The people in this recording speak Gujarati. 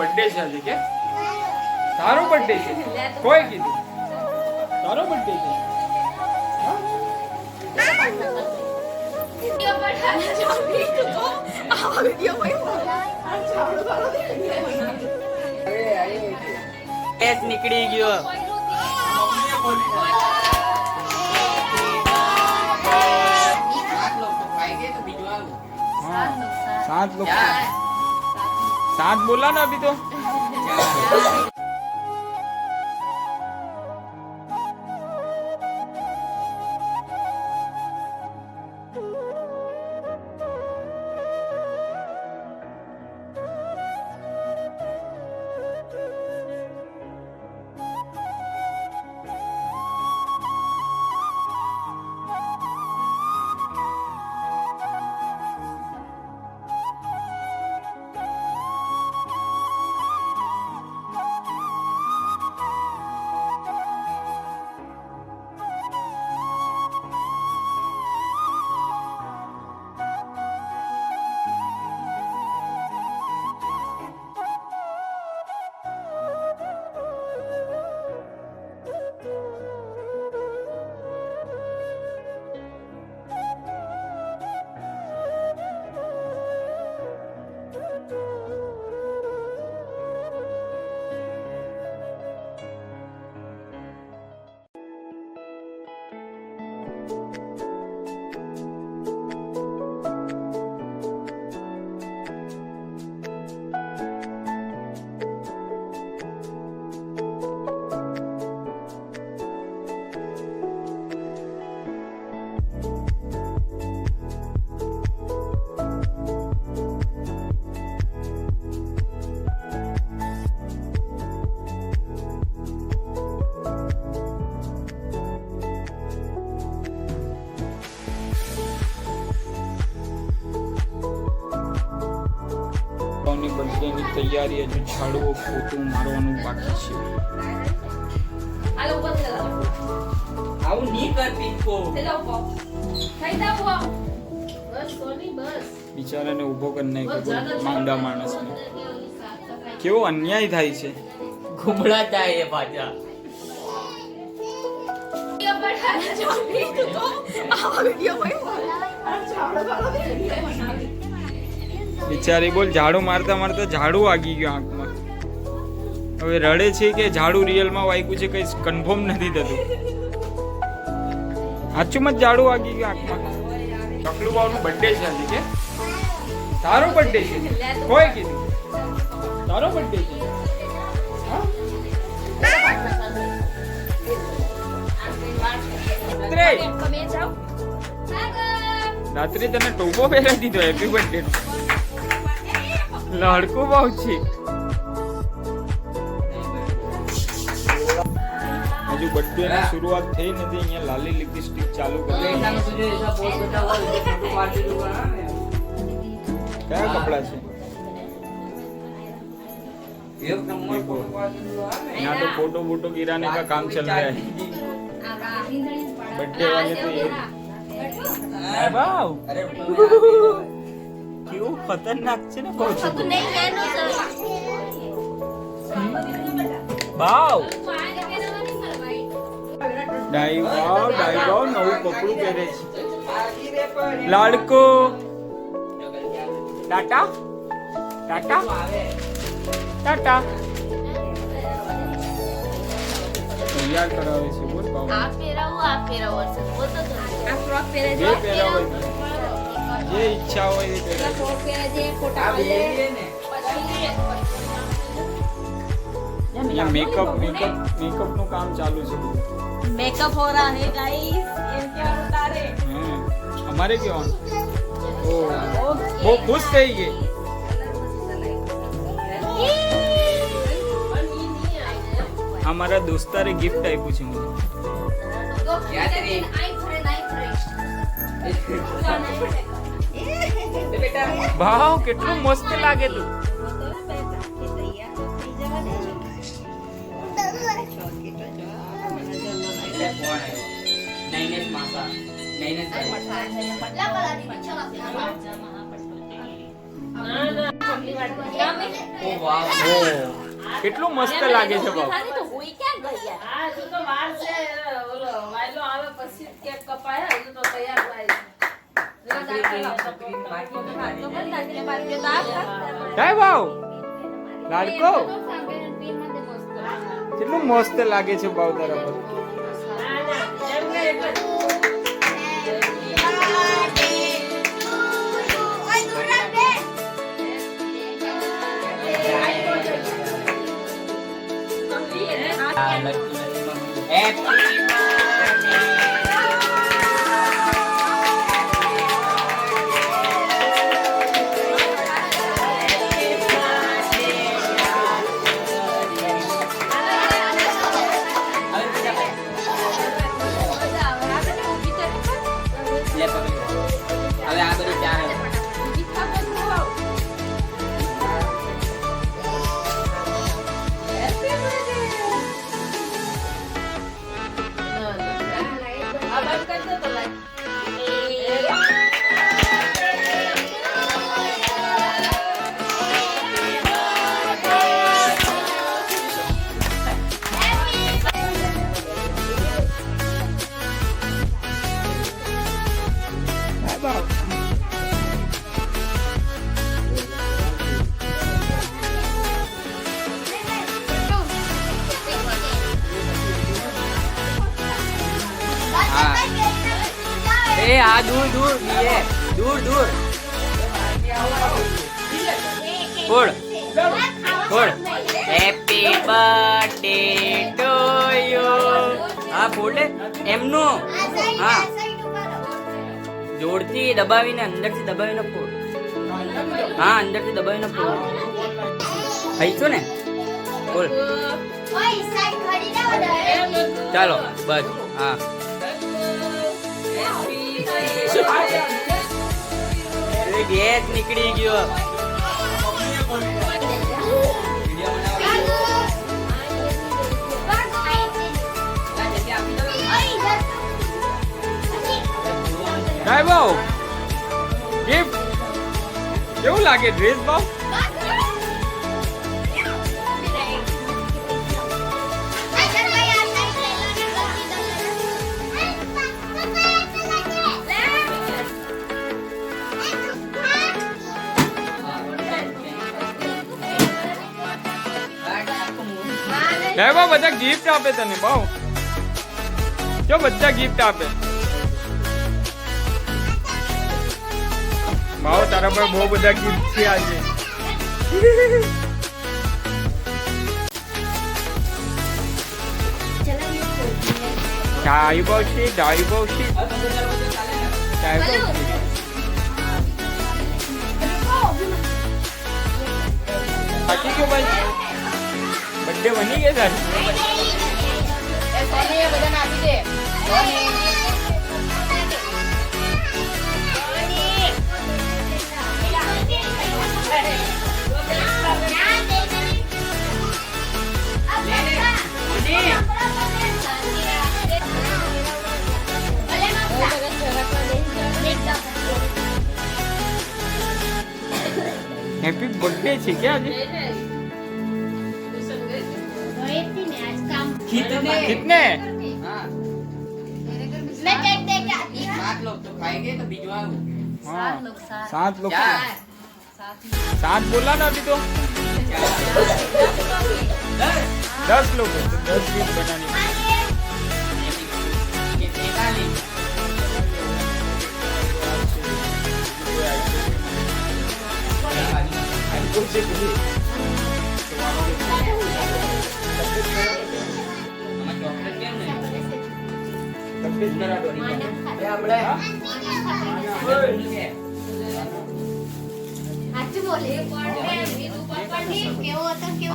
બર્થડે છે આજે કે તારો બર્થડે છે કોઈ કીધું તારો બર્થડે છે નીકળી ગયો सात बोला ना अभी तो बर्थडे की तैयारी है जो झाड़ू फोटो मारवानू बाकी छे હાલો ઉભો થઈ જાવ આવું ની કરતી કો થઈ જાવ કો થઈ જાવ બસ કોની બસ बिचाराने ऊभो करने के मांदा मानस ने केवो अन्याय थाय छे घुमड़ा जाए बाजा ये बढ़ा जाबी तो आ वीडियो में झाड़ो झाड़ो बिचारी बोल झाड़ू मारता मारता झाड़ू आगी गयो आंख में હવે રડે છે કે ઝાડુ રિયલ માં વાગ્યું છે કઈ કન્ફર્મ નથી થતું સાચું મત ઝાડુ વાગી ગયું આંખમાં ચકલુ બાવનો બર્થડે છે આજે કે તારો બર્થડે છે કોઈ કીધું તારો બર્થડે છે રાત્રે તને ટોપો પહેરાવી દીધો હેપી બર્થડે લડકું બહુ છે હજુ બર્થડે ની શરૂઆત થઈ નથી અહીંયા લાલી લિપસ્ટિક ચાલુ કરી કયા કપડા છે यहाँ तो फोटो वोटो गिराने का काम चल रहा है बर्थडे वाले तो ये वाव क्यों खतरनाक છે ને કહું છું વાવ ડાઈ વાવ નવું કપડું પહેરે છે લાડકો ટાટા ટાટા ટાટા તૈયાર કરાવે છે બોલ બાવ આ પહેરાવો બોલતો તો આ ફ્રોક પહેરે જે પહેરાવો જે ઈચ્છા હોય એ પહેરે ફ્રોક પહેરે છે ફોટા વાલે यहाँ मेकअप નું કામ ચાલુ છે मेकअप हो रहा है गाइस इनके उतारे हमारे क्यों वो खुश થઈ ગઈ हमारा दोस्तारे गिफ्ट आप्યું છે મને વાવ કેટલું મસ્ત લાગે તું નૈનેશ માસા નૈનેશ ગમે? ઓ વાવ. ઓ કેટલું મસ્ત લાગે છે બાઉ. ખાલી તો હોય ક્યાં ગઈ યાર? હા, હજુ તો વાર છે. ઓલો વાયલો આવે પછી જ કેક કપાય. હજુ તો તૈયાર થાય છે. તો બધા કે બાકી તો આ કાય બાઉ લાડકો કેટલું મસ્ત લાગે છે બાઉ તારા પર. ના, ના, એમ નહીં એટલે જ. આ લડકી હેપી બર્થડે. હવે આ બધું ચાલે. આ બંધ કરી દો તો લાઈટ. કાય બાઉ એ આ દૂર દૂર બીએ દૂર દૂર ફોડ ફોડ. Happy birthday to you. હા ફોડ લે એમનું. હા જોરથી દબાવીને અંદરથી દબાવીને ફોડ. હા અંદરથી દબાવીને ફોડ. થઈ છો ને બોલ. ચાલો બસ હા. ગેસ નીકળી ગયો. કાય બાઉ ગિફ્ટ કેવું લાગે ડ્રેસ બાઉ. કાય બાઉ બધા ગિફ્ટ આપે તને બાઉ. જો બધા ગિફ્ટ આપે બાઉ તારા પર બહુ બધા ગિફ્ટ છે આજે. ડાઈ બાઉ છે ડાઈ બાઉ છે ડાઈ બાઉ છે. બાકી ક્यों ભાઈ બર્થડે બની ગઈ તારી. હેપી બર્થડે છે क्या આજે. कितने हाँ मैं केक दे के आती हूँ। 7 लोग तो खाएंगे तो भिजवाओ. हाँ 7 लोग. 4 7 बोला ना अभी तो 10 लोग हैं, तो 10 गिफ्ट बनानी ચોકલેટ કેમ નહીં તબિયત ખરાબ આપણે સાચું બોલે. કેવો હતો કેવો